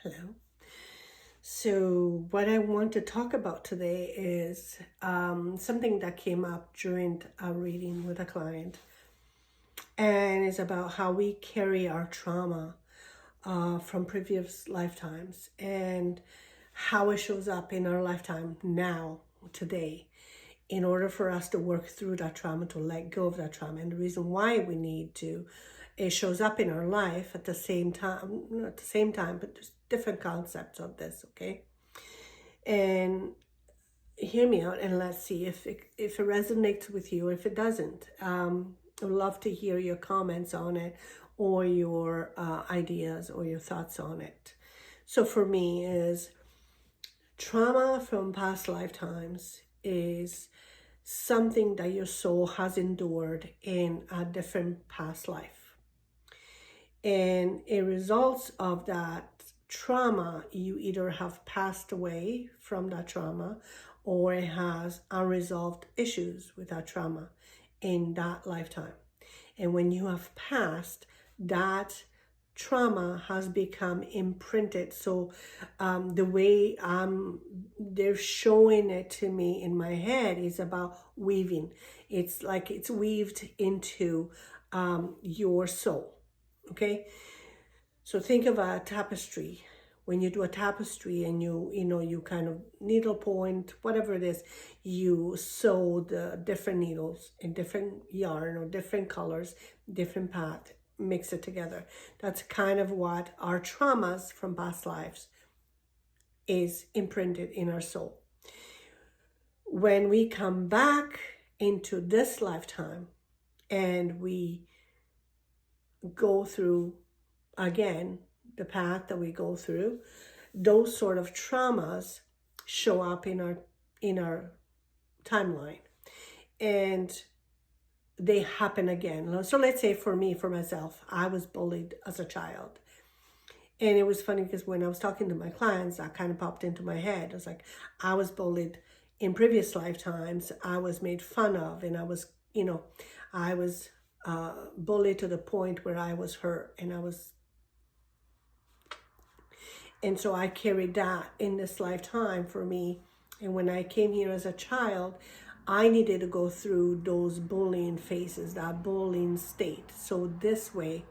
Hello. So what I want to talk about today is something that came up during a reading with a client, and it's about how we carry our trauma from previous lifetimes and how it shows up in our lifetime now, today, in order for us to work through that trauma, to let go of that trauma. And the reason why we need to, it shows up in our life at the same time, not at the same time, but there's different concepts of this, okay? And hear me out and let's see if it resonates with you. If it doesn't, I'd love to hear your comments on it or your ideas or your thoughts on it. So for me is trauma from past lifetimes is something that your soul has endured in a different past life. And a result of that trauma, you either have passed away from that trauma or it has unresolved issues with that trauma in that lifetime. And when you have passed, that trauma has become imprinted. So the way they're showing it to me in my head is about weaving. It's like it's weaved into your soul. Okay, so think of a tapestry. When you do a tapestry and you kind of needle point, whatever it is, you sew the different needles in different yarn or different colors, different path, mix it together. That's kind of what our traumas from past lives is imprinted in our soul. When we come back into this lifetime and we go through again the path that we go through, those sort of traumas show up in our timeline and they happen again. So let's say for myself, I was bullied as a child. And it was funny because when I was talking to my clients, that kind of popped into my head. I was like, I was bullied in previous lifetimes. I was made fun of, and I was bullied to the point where I was hurt, and so I carried that in this lifetime for me. And when I came here as a child, I needed to go through those bullying phases, that bullying state. So this way,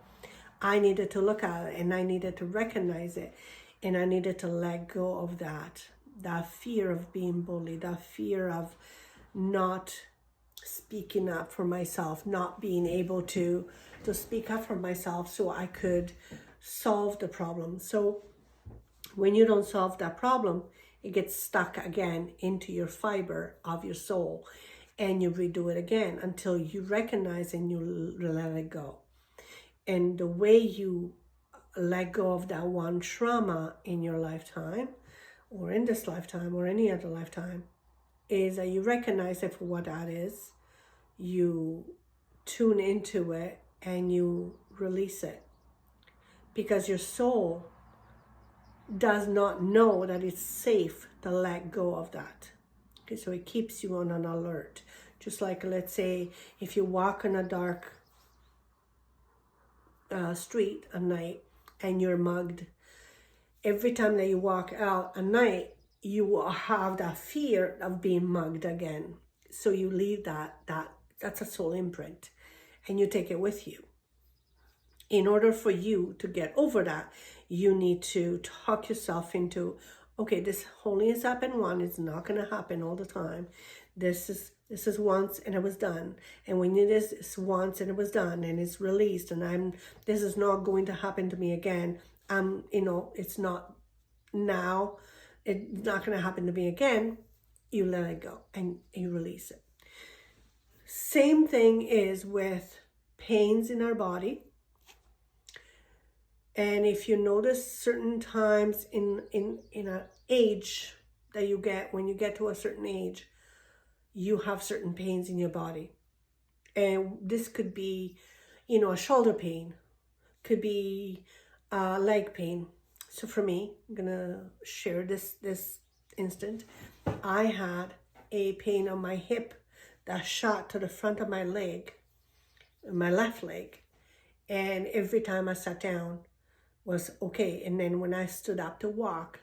I needed to look at it and I needed to recognize it, and I needed to let go of that fear of being bullied, that fear of not speaking up for myself, not being able to speak up for myself so I could solve the problem. So when you don't solve that problem, it gets stuck again into your fiber of your soul, and you redo it again until you recognize and you let it go. And the way you let go of that one trauma in your lifetime, or in this lifetime, or any other lifetime, is that you recognize it for what that is, you tune into it, and you release it. Because your soul does not know that it's safe to let go of that. Okay, so it keeps you on an alert. Just like, let's say, if you walk in a dark street at night and you're mugged, every time that you walk out at night, you will have that fear of being mugged again. So you leave that's a soul imprint, and you take it with you. In order for you to get over that, you need to talk yourself into, okay, this only has happened once. It's not going to happen all the time. This is once and it was done. And when it is, it's once and it was done and it's released, and this is not going to happen to me again. It's not now. It's not going to happen to me again. You let it go and you release it. Same thing is with pains in our body. And if you notice certain times in an age that you get, when you get to a certain age, you have certain pains in your body. And this could be, a shoulder pain, could be leg pain. So for me, I'm going to share this instant. I had a pain on my hip that shot to the front of my leg, my left leg. And every time I sat down, was okay. And then when I stood up to walk,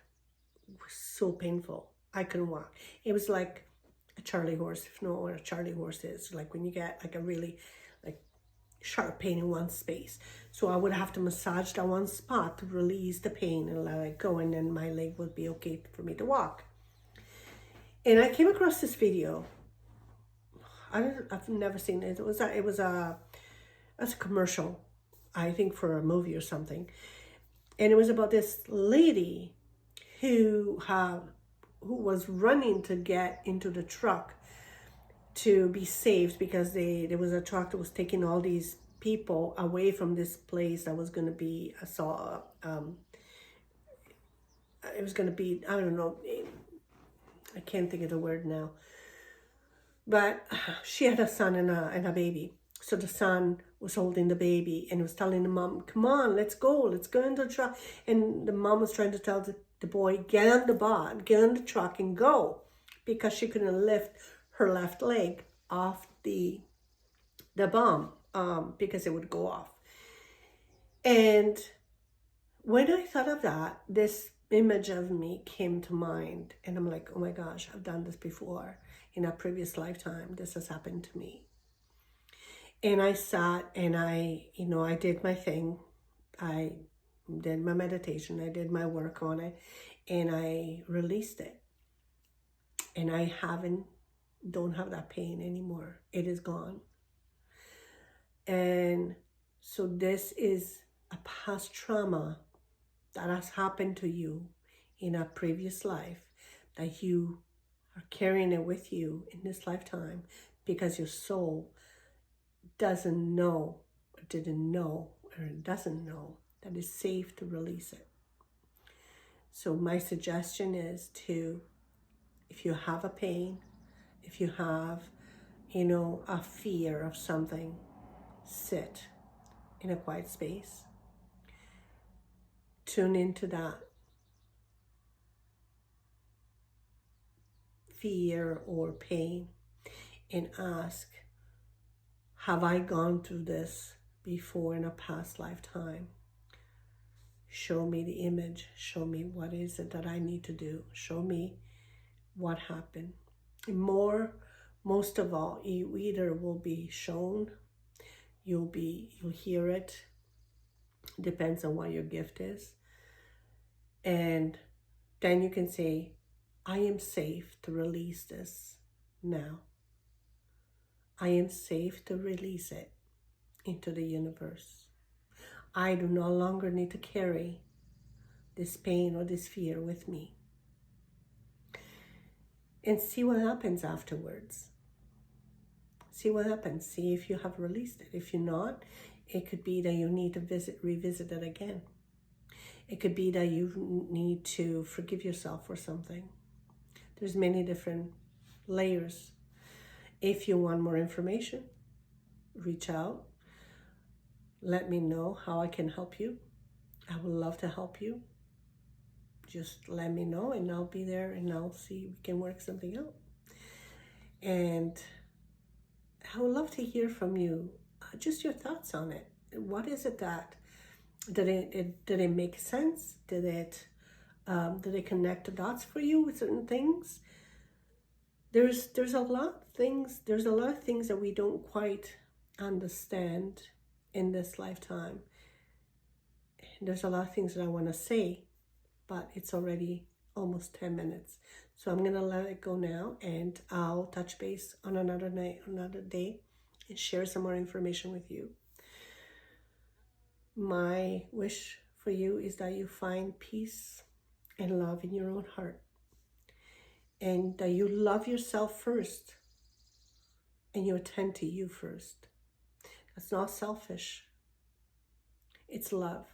it was so painful. I couldn't walk. It was like a Charlie horse, if you know what a Charlie horse is. Like when you get like a really like sharp pain in one space. So I would have to massage that one spot to release the pain and let it go, and then my leg would be okay for me to walk. And I came across this video. I've never seen it. It was a commercial, I think for a movie or something. And it was about this lady who was running to get into the truck to be saved, because there was a truck that was taking all these people away from this place that was going to be it was going to be, I don't know, I can't think of the word now, but she had a son and a baby. So the son was holding the baby and was telling the mom, come on, let's go into the truck. And the mom was trying to tell the boy, get on the truck and go, because she couldn't lift her left leg off the bomb, because it would go off. And when I thought of that, this image of me came to mind, and I'm like, oh my gosh, I've done this before. In a previous lifetime, this has happened to me. And I sat and I did my thing. I did my meditation. I did my work on it, and I released it. And I don't have that pain anymore. It is gone. And so this is a past trauma that has happened to you in a previous life, that you are carrying it with you in this lifetime, because your soul doesn't know, or didn't know, or doesn't know that it's safe to release it. So my suggestion is if you have a pain, if you have, a fear of something, sit in a quiet space. Tune into that fear or pain and ask, have I gone through this before in a past lifetime? Show me the image. Show me what is it that I need to do. Show me what happened. And most of all, you either will be shown, you'll hear it. Depends on what your gift is. And then you can say, I am safe to release this now. I am safe to release it into the universe. I do no longer need to carry this pain or this fear with me. And see what happens afterwards. See what happens. See if you have released it. If you're not, it could be that you need to revisit it again. It could be that you need to forgive yourself for something. There's many different layers. If you want more information, reach out. Let me know how I can help you. I would love to help you. Just let me know and I'll be there, and I'll see we can work something out. And I would love to hear from you, just your thoughts on it. What is it that, did it make sense? Did it connect the dots for you with certain things? There's a lot of things that we don't quite understand in this lifetime. And there's a lot of things that I want to say, but it's already almost 10 minutes. So I'm going to let it go now, and I'll touch base on another night, another day, and share some more information with you. My wish for you is that you find peace and love in your own heart, and that you love yourself first, and you attend to you first. That's not selfish. It's love.